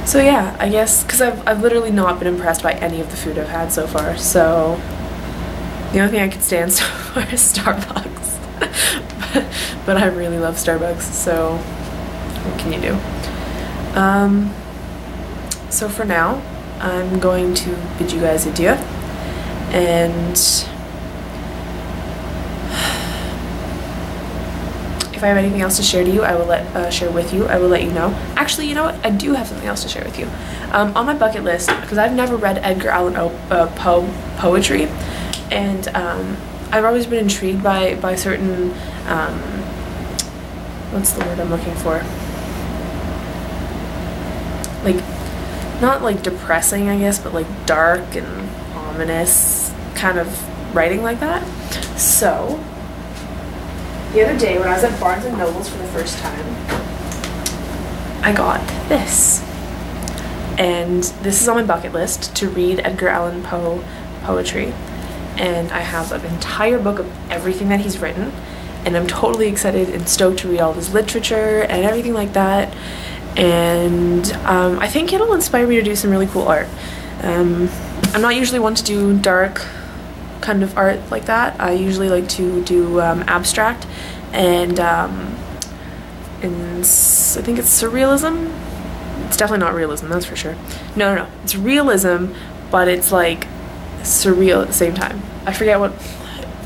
So yeah, I guess because I've literally not been impressed by any of the food I've had so far. So the only thing I could stand so far is Starbucks. but I really love Starbucks, so what can you do? So for now, I'm going to bid you guys adieu, and if I have anything else to share to you, I will share with you. I will let you know. Actually, you know what? I do have something else to share with you. On my bucket list, because I've never read Edgar Allan Poe poetry, and I've always been intrigued by certain what's the word I'm looking for? Like, not like depressing, I guess, but like dark and ominous kind of writing like that. So the other day when I was at Barnes & Noble's for the first time, I got this. And this is on my bucket list, to read Edgar Allan Poe poetry. And I have an entire book of everything that he's written. And I'm totally excited and stoked to read all of his literature and everything like that. And I think it'll inspire me to do some really cool art. I'm not usually one to do dark kind of art like that. I usually like to do abstract and I think it's surrealism. It's definitely not realism, that's for sure. No, it's realism, but it's like surreal at the same time. I forget what.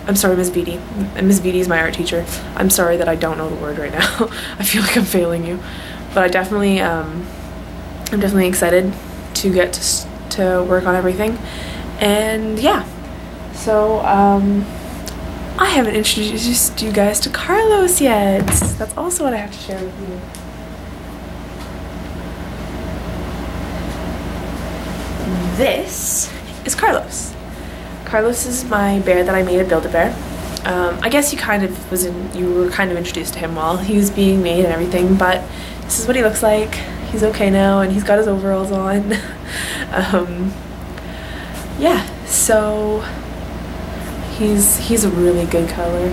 I'm sorry, Ms. Beatty. Ms. Beatty is my art teacher. I'm sorry that I don't know the word right now. I feel like I'm failing you, but I definitely I'm definitely excited to get to work on everything. And yeah, so I haven't introduced you guys to Carlos yet. That's also what I have to share with you. This is Carlos. Carlos is my bear that I made at Build-A-Bear. I guess you were kind of introduced to him while he was being made and everything, but this is what he looks like. He's okay now, and he's got his overalls on. Yeah, so he's a really good color.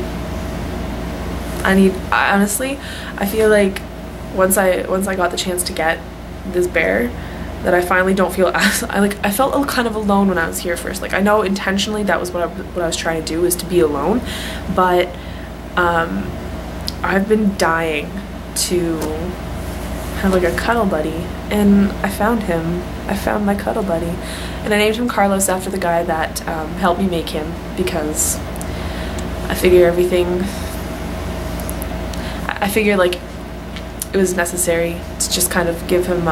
Honestly, I feel like once I got the chance to get this bear, that I finally don't feel as I felt kind of alone when I was here first. Like, I know intentionally that was what I was trying to do, is to be alone, but I've been dying to have like a cuddle buddy, and I found him. I found my cuddle buddy, and I named him Carlos after the guy that helped me make him, because I figure like it was necessary to just kind of give him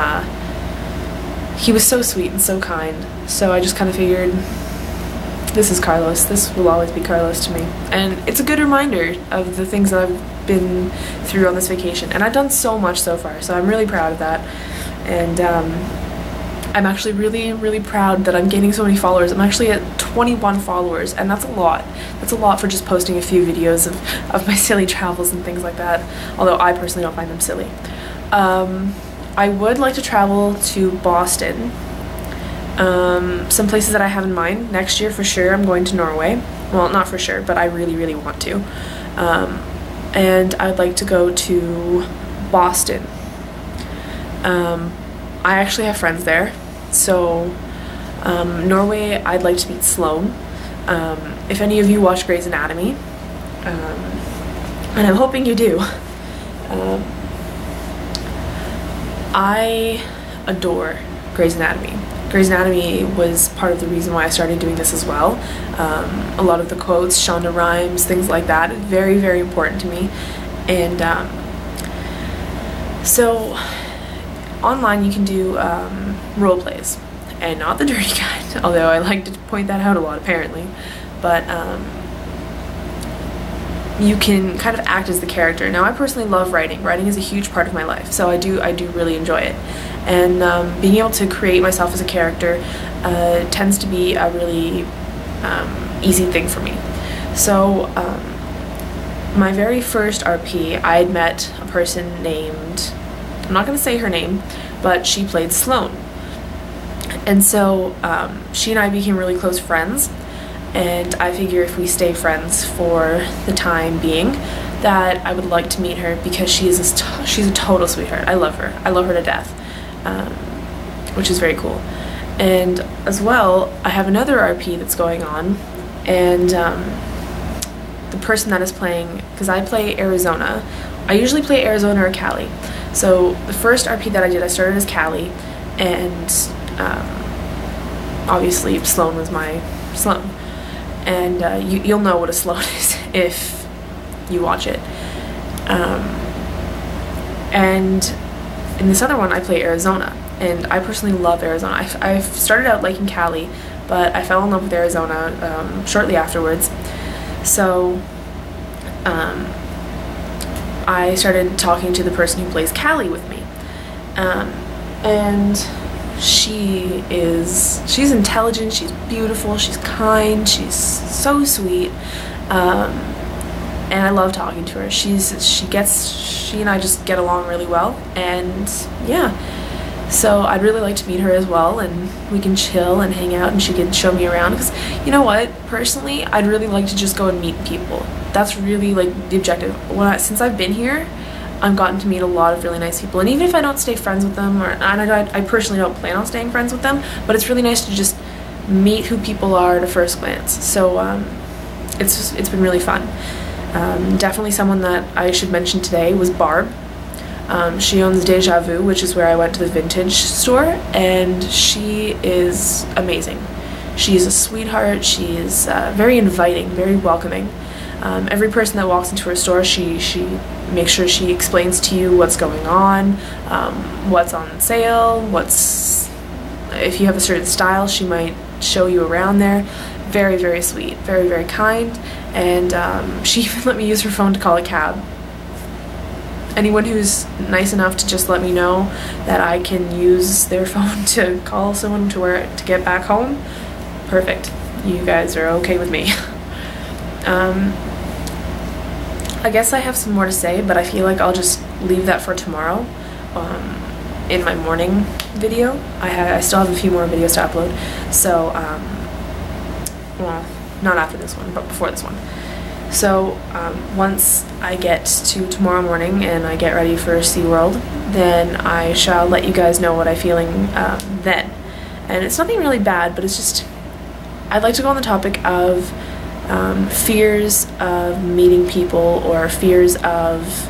he was so sweet and so kind, so I just kind of figured, this is Carlos. This will always be Carlos to me. And it's a good reminder of the things that I've been through on this vacation. And I've done so much so far, so I'm really proud of that. And I'm actually really, really proud that I'm gaining so many followers. I'm actually at 21 followers, and that's a lot. That's a lot for just posting a few videos of my silly travels and things like that, although I personally don't find them silly. I would like to travel to Boston. Some places that I have in mind. Next year for sure I'm going to Norway. Well, not for sure, but I really, really want to. And I'd like to go to Boston. I actually have friends there. So Norway, I'd like to meet Sloane. If any of you watch Grey's Anatomy, and I'm hoping you do, I adore Grey's Anatomy. Grey's Anatomy was part of the reason why I started doing this as well. A lot of the quotes, Shonda Rhimes, things like that, very, very important to me. And so online you can do role plays, and not the dirty kind, although I like to point that out a lot apparently, but you can kind of act as the character. Now, I personally love writing. Writing is a huge part of my life, so I do really enjoy it. And being able to create myself as a character tends to be a really easy thing for me. So my very first RP, I had met a person named, I'm not going to say her name, but she played Sloane. And so she and I became really close friends. And I figure if we stay friends for the time being, that I would like to meet her because she's a total sweetheart. I love her. I love her to death, which is very cool. And as well, I have another RP that's going on, and the person that is playing, because I play Arizona. I usually play Arizona or Cali. So the first RP that I did, I started as Cali, and obviously Sloan was my Sloan. And you'll know what a Sloan is if you watch it. And in this other one, I play Arizona, and I personally love Arizona. I started out liking Cali, but I fell in love with Arizona shortly afterwards. So I started talking to the person who plays Cali with me, and she's intelligent, she's beautiful, she's kind, she's so sweet, and I love talking to her. She and I just get along really well, and yeah, so I'd really like to meet her as well, and we can chill and hang out, and she can show me around, because you know what, personally, I'd really like to just go and meet people. That's really like the objective. Since I've been here, I've gotten to meet a lot of really nice people, and even if I don't stay friends with them, and I personally don't plan on staying friends with them, but it's really nice to just meet who people are at a first glance. So it's been really fun. Definitely someone that I should mention today was Barb. She owns Deja Vu, which is where I went to the vintage store, and she is amazing. She's a sweetheart. She is very inviting, very welcoming. Every person that walks into her store, she makes sure she explains to you what's going on, what's on sale, if you have a certain style, she might show you around there. Very, very sweet, very, very kind, and she even let me use her phone to call a cab. Anyone who's nice enough to just let me know that I can use their phone to call someone to get back home, perfect. You guys are okay with me. I guess I have some more to say, but I feel like I'll just leave that for tomorrow in my morning video. I still have a few more videos to upload, so well, not after this one, but before this one. So once I get to tomorrow morning and I get ready for SeaWorld, then I shall let you guys know what I'm feeling then. And it's nothing really bad, but it's just, I'd like to go on the topic of fears of meeting people, or fears of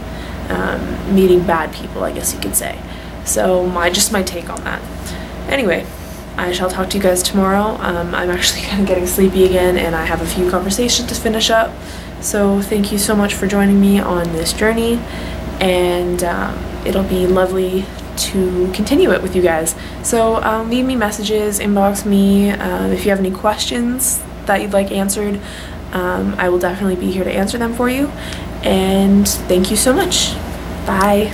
meeting bad people, I guess you could say. So just my take on that. Anyway, I shall talk to you guys tomorrow. I'm actually kind of getting sleepy again, and I have a few conversations to finish up. So thank you so much for joining me on this journey, and it'll be lovely to continue it with you guys. So leave me messages, inbox me if you have any questions that you'd like answered. I will definitely be here to answer them for you, and thank you so much. Bye.